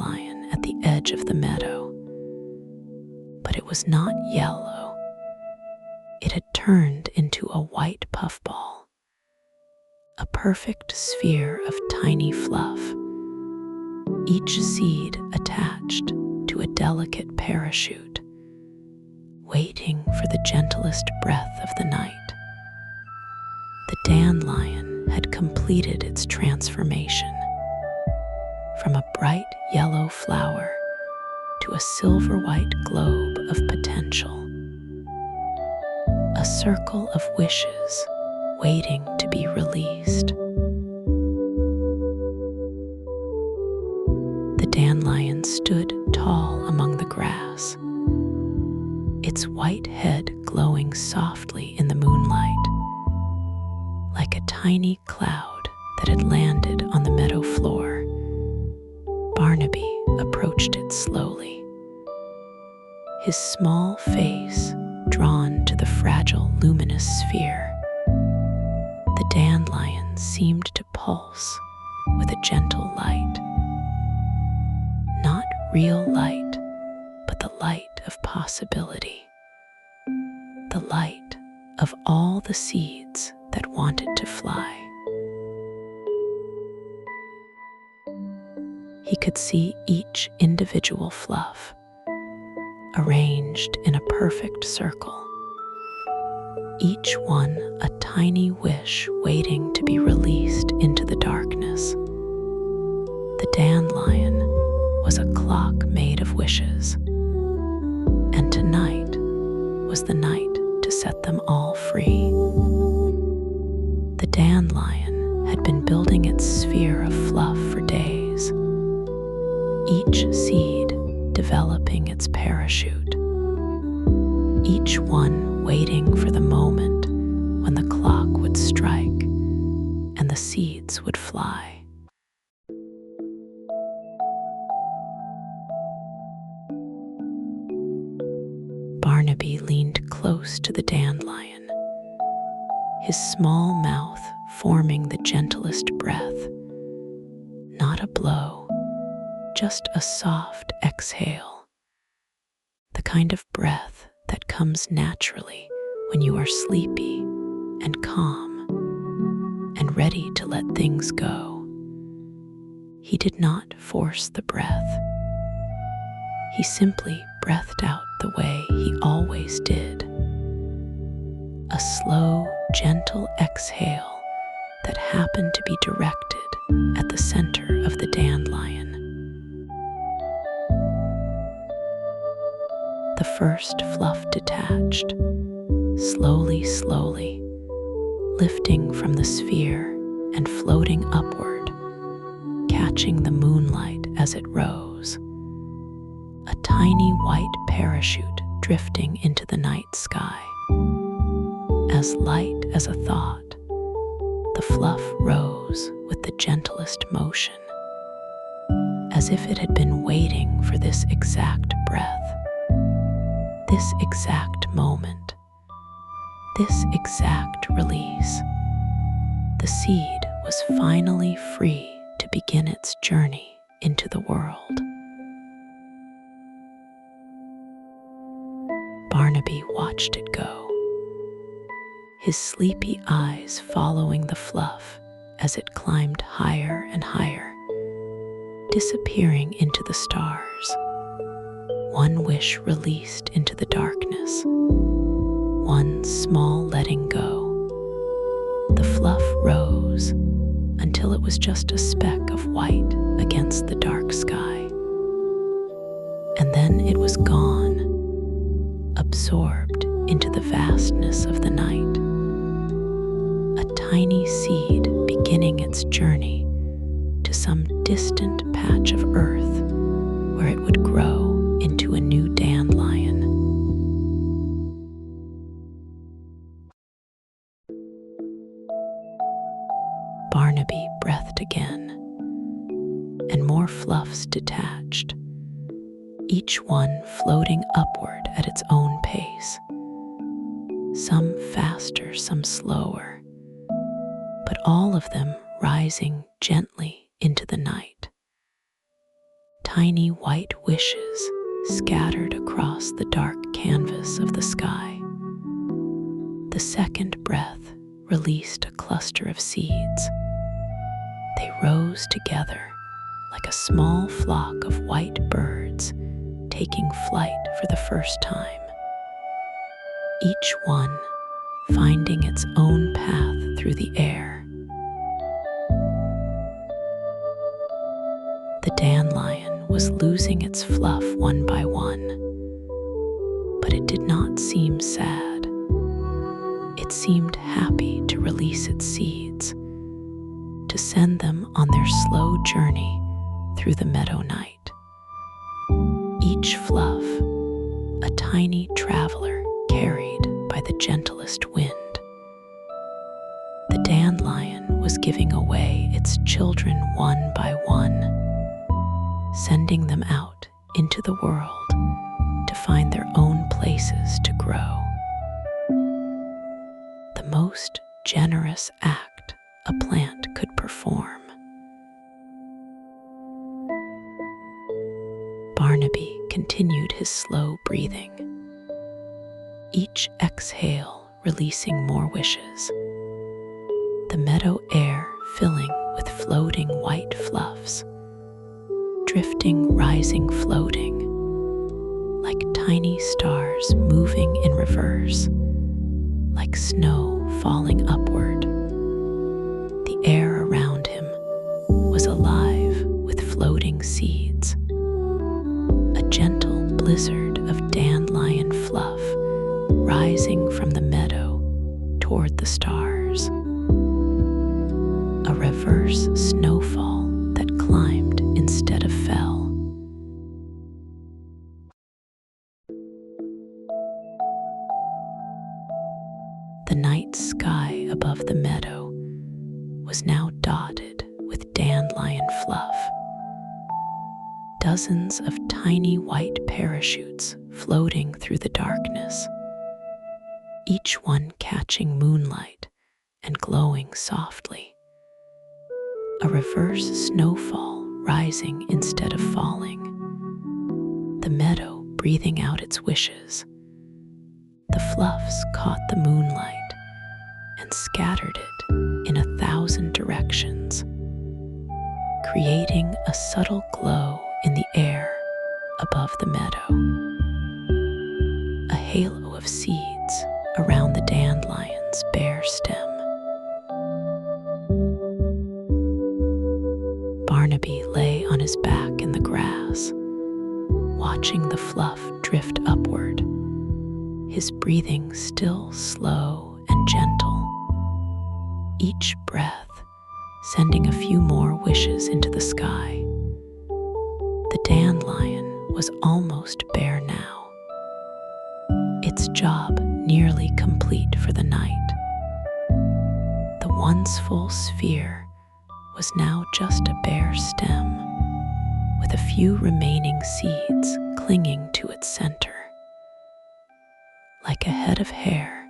dandelion at the edge of the meadow. But it was not yellow. It had turned into a white puffball, a perfect sphere of tiny fluff, each seed attached to a delicate parachute, waiting for the gentlest breath of the night. The dandelion had completed its transformation from a bright yellow flower to a silver-white globe of potential, a circle of wishes waiting to be released. The dandelion stood tall among the grass, its white head glowing softly in the moonlight, like a tiny cloud that had landed on the meadow floor. Barnaby approached it slowly, his small face drawn to the fragile, luminous sphere. The dandelion seemed to pulse with a gentle light. Not real light, but the light of possibility. The light of all the seeds that wanted to fly. He could see each individual fluff, arranged in a perfect circle, each one a tiny wish waiting to be released into the darkness. The dandelion was a clock made of wishes, and tonight was the night to set them all free. The dandelion had been building its sphere of fluff for days, each seed developing its parachute, each one waiting for the moment when the clock would strike and the seeds would fly. Barnaby leaned close to the dandelion, his small mouth forming the gentlest breath. Not a blow, just a soft exhale, the kind of breath that comes naturally when you are sleepy and calm and ready to let things go. He did not force the breath. He simply breathed out the way he always did. A slow, gentle exhale that happened to be directed at the center of the dandelion. The first fluff detached, slowly, lifting from the sphere and floating upward, catching the moonlight as it rose. A tiny white parachute drifting into the night sky. As light as a thought, the fluff rose with the gentlest motion, as if it had been waiting for this exact breath, this exact moment, this exact release. The seed was finally free to begin its journey into the world. Barnaby watched it go, his sleepy eyes following the fluff as it climbed higher and higher, disappearing into the stars. One wish released into the darkness, one small letting go. The fluff rose until it was just a speck of white against the dark sky. And then it was gone, absorbed into the vastness of the night. A tiny seed beginning its journey to some distant patch of earth where it would grow into a new dandelion. Barnaby breathed again, and more fluffs detached, each one floating upward at its own pace, some faster, some slower, but all of them rising gently into the night. tiny white wishes scattered across the dark canvas of the sky. The second breath released a cluster of seeds. They rose together like a small flock of white birds taking flight for the first time. Each one finding its own path through the air. The dandelion was losing its fluff one by one, but it did not seem sad. It seemed happy to release its seeds, to send them on their slow journey through the meadow night. Each fluff, a tiny traveler carried by the gentlest wind. The dandelion was giving away its children one by one, sending them out into the world to find their own places to grow. The most generous act a plant could perform. Barnaby continued his slow breathing, each exhale releasing more wishes, the meadow air filling with floating white fluffs, drifting, rising, floating, like tiny stars moving in reverse, like snow falling upward. The air around him was alive with floating seeds, a gentle blizzard of dandelion fluff rising from the meadow toward the stars. A reverse snowfall that climbed instead of fell. The night sky above the meadow was now dotted with dandelion fluff. Dozens of tiny white parachutes floating through the darkness, each one catching moonlight and glowing softly. A reverse snowfall rising instead of falling. The meadow breathing out its wishes. The fluffs caught the moonlight and scattered it in 1,000 directions, creating a subtle glow in the air above the meadow. A halo of seeds around the dandelion's bare stem. Barnaby lay on his back in the grass, watching the fluff drift upward, his breathing still slow and gentle, each breath sending a few more wishes into the sky. The dandelion was almost bare now, its job nearly complete for the night. The once full sphere was now just a bare stem, with a few remaining seeds clinging to its center, like a head of hair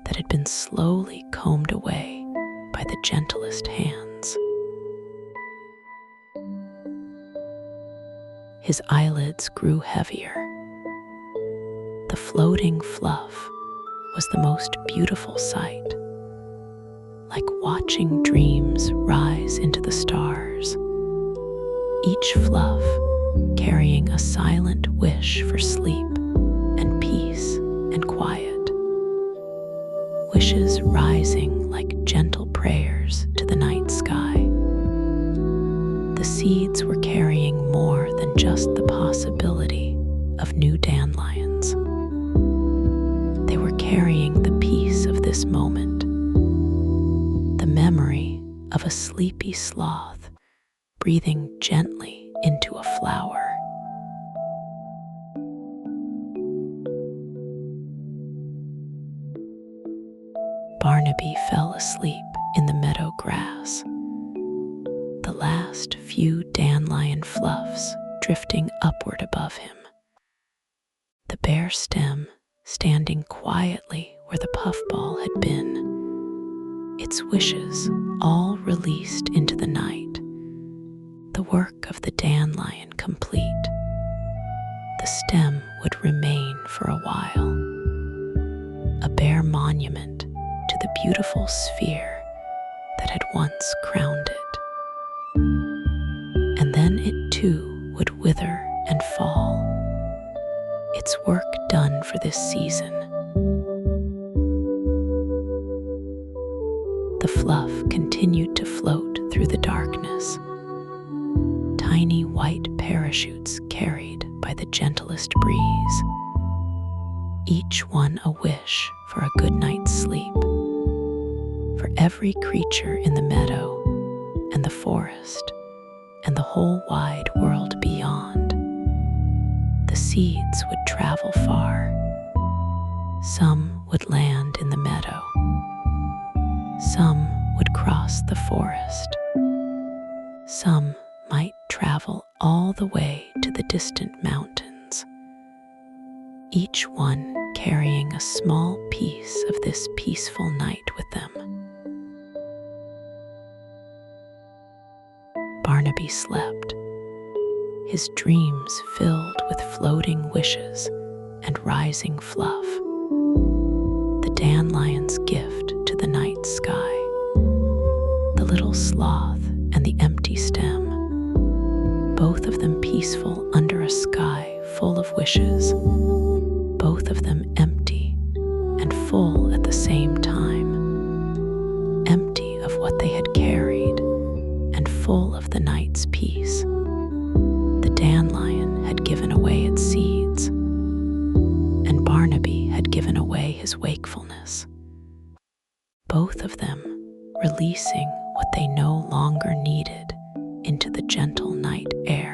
that had been slowly combed away by the gentlest hands. His eyelids grew heavier. The floating fluff was the most beautiful sight, like watching dreams rise into the stars, each fluff carrying a silent wish for sleep and peace and quiet. Wishes rising like gentle prayers to the night sky. The seeds were carrying more than just the possibility of new dandelions. They were carrying the peace of this moment, the memory of a sleepy sloth breathing gently into a flower. Barnaby fell asleep in the meadow grass, the last few dandelion fluffs drifting upward above him. The bare stem standing quietly where the puffball had been, its wishes all released into the night, the work of the dandelion complete, the stem would remain for a while, a bare monument to the beautiful sphere that had once crowned it. And then it too would wither and fall, its work done for this season. The fluff continued to float through the darkness, tiny white parachutes carried by the gentlest breeze, each one a wish for a good night's sleep. For every creature in the meadow and the forest and the whole wide world beyond, the seeds would travel far. Some would land in the meadow. Some would cross the forest. Some might travel all the way to the distant mountains, each one carrying a small piece of this peaceful night with them. Barnaby slept, his dreams filled with floating wishes and rising fluff, the dandelion's gift to the night sky, the little sloth and the empty stem, both of them peaceful under a sky full of wishes, both of them empty and full at the same time, empty of what they had carried and full of the night's peace. The dandelion had given away its seeds, and Barnaby had given away his wakefulness, both of them releasing what they no longer needed into the gentle night air.